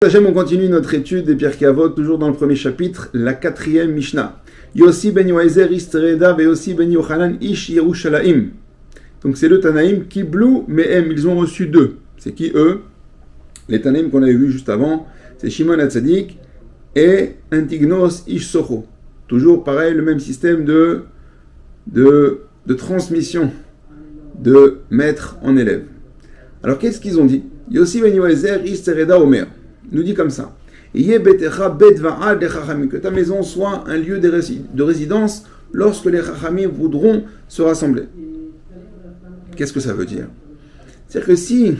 On continue notre étude des Pirkei Avot, toujours dans le premier chapitre, la 4e Mishnah. Yossi ben Yoézer Istreda ve Yossi ben Yochanan Ish Yerushalayim. Donc c'est le Tanaïm qui blou, mais ils ont reçu deux. C'est qui eux? Les Tanaïm qu'on avait vus juste avant, c'est Shimon Hatzadik et Antignos Ish Socho. Toujours pareil, le même système de transmission de maître en élève. Alors qu'est-ce qu'ils ont dit? Yossi ben Yoézer Istreda Omer nous dit comme ça: que ta maison soit un lieu de résidence lorsque les Chachamim voudront se rassembler. Qu'est-ce que ça veut dire? C'est-à-dire que si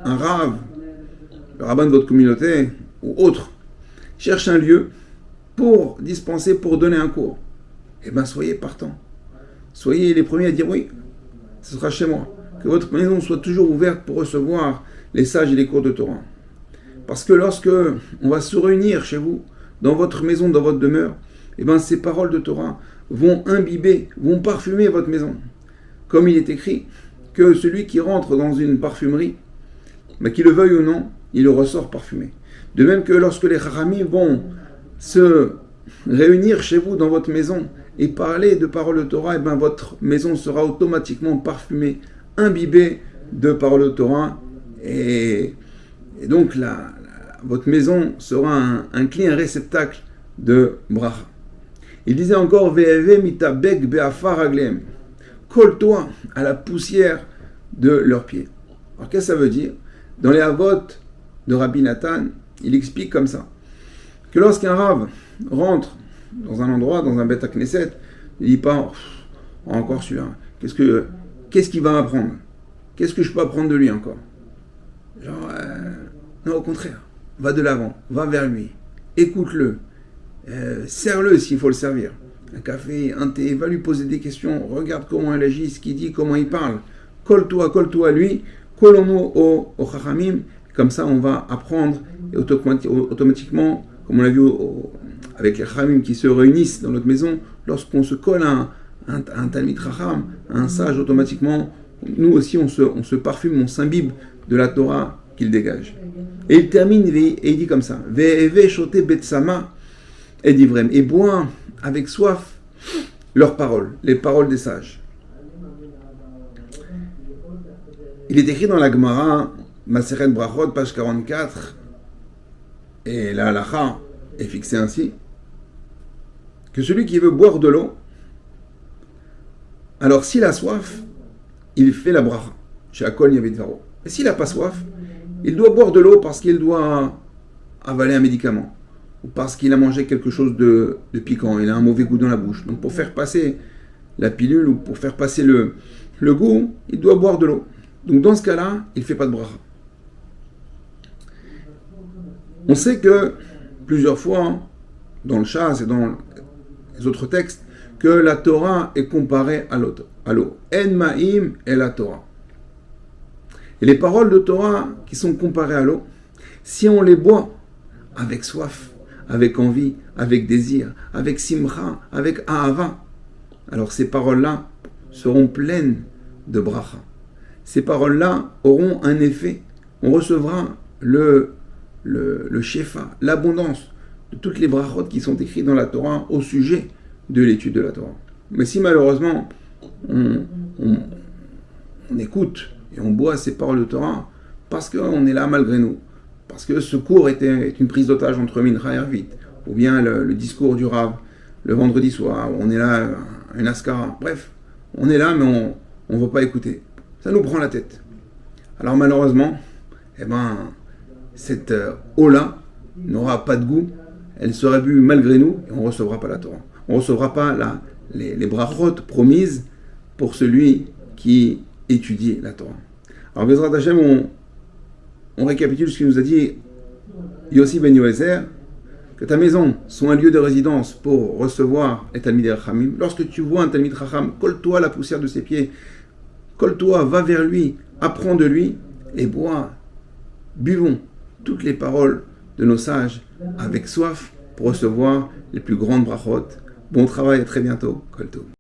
un Rav, le rabbin de votre communauté ou autre, cherche un lieu pour dispenser, pour donner un cours, eh bien soyez partants. Soyez les premiers à dire oui, ce sera chez moi. Que votre maison soit toujours ouverte pour recevoir les sages et les cours de Torah. Parce que lorsque on va se réunir chez vous, dans votre maison, dans votre demeure, eh bien ces paroles de Torah vont imbiber, vont parfumer votre maison. Comme il est écrit que celui qui rentre dans une parfumerie, qu'il le veuille ou non, il le ressort parfumé. De même que lorsque les Chachamim vont se réunir chez vous dans votre maison et parler de paroles de Torah, eh bien votre maison sera automatiquement parfumée, imbibée de paroles de Torah, et donc votre maison sera un clé, un réceptacle de bracha. Il disait encore: Ve'eve mitabek be'afar raglehem. Colle-toi à la poussière de leurs pieds. Alors qu'est-ce que ça veut dire? Dans les Avot de Rabbi Nathan, il explique comme ça que lorsqu'un Rav rentre dans un endroit, dans un Beth Knesset, il ne dit pas: encore celui-là, qu'est-ce qu'il va m'apprendre? Qu'est-ce que je peux apprendre de lui encore? Non, au contraire, va de l'avant, va vers lui, écoute-le, serre-le s'il faut le servir. Un café, un thé, va lui poser des questions, regarde comment il agit, ce qu'il dit, comment il parle. Colle-toi à lui, collons-nous au Chachamim, comme ça on va apprendre et automatiquement, comme on l'a vu avec les Chachamim qui se réunissent dans notre maison, lorsqu'on se colle à un Talmid Chacham, à un sage, automatiquement, nous aussi on se parfume, on s'imbibe de la Torah qu'il dégage. Et il termine et il dit comme ça: Ve'eve shote betsama et divrem, et bois avec soif leurs paroles, les paroles des sages. Il est écrit dans la Gemara, Maseret Brachot, page 44, et la halacha est fixée ainsi, que celui qui veut boire de l'eau, alors s'il a soif, il fait la bracha, chez Akol Yavidvaro. Et s'il n'a pas soif, il doit boire de l'eau parce qu'il doit avaler un médicament, ou parce qu'il a mangé quelque chose de piquant, il a un mauvais goût dans la bouche. Donc pour faire passer la pilule, ou pour faire passer le goût, il doit boire de l'eau. Donc dans ce cas-là, il ne fait pas de bracha. On sait que plusieurs fois, dans le Shas et dans les autres textes, que la Torah est comparée à l'eau. En ma'im et la Torah. Et les paroles de Torah qui sont comparées à l'eau, si on les boit avec soif, avec envie, avec désir, avec simcha, avec ahava, alors ces paroles-là seront pleines de bracha. Ces paroles-là auront un effet. On recevra le shefa, l'abondance de toutes les brachot qui sont écrites dans la Torah au sujet de l'étude de la Torah. Mais si malheureusement on écoute et on boit ces paroles de Torah parce qu'on est là malgré nous, parce que ce cours est une prise d'otage entre Mincha et Arvit, ou bien le discours du Rav le vendredi soir, on est là, une askara, bref, on est là mais on ne veut pas écouter. Ça nous prend la tête. Alors malheureusement, cette eau-là n'aura pas de goût, elle sera bue malgré nous et on ne recevra pas la Torah. On ne recevra pas les brachot promises pour celui qui étudie la Torah. Alors Bezrat Hashem, on récapitule ce qu'il nous a dit Yossi ben Yoézer, que ta maison soit un lieu de résidence pour recevoir les Talmidei Chachamim. Lorsque tu vois un Talmid Chacham, colle-toi à la poussière de ses pieds, colle-toi, va vers lui, apprends de lui et buvons toutes les paroles de nos sages avec soif pour recevoir les plus grandes brachot. Bon travail, à très bientôt. Kol Tov.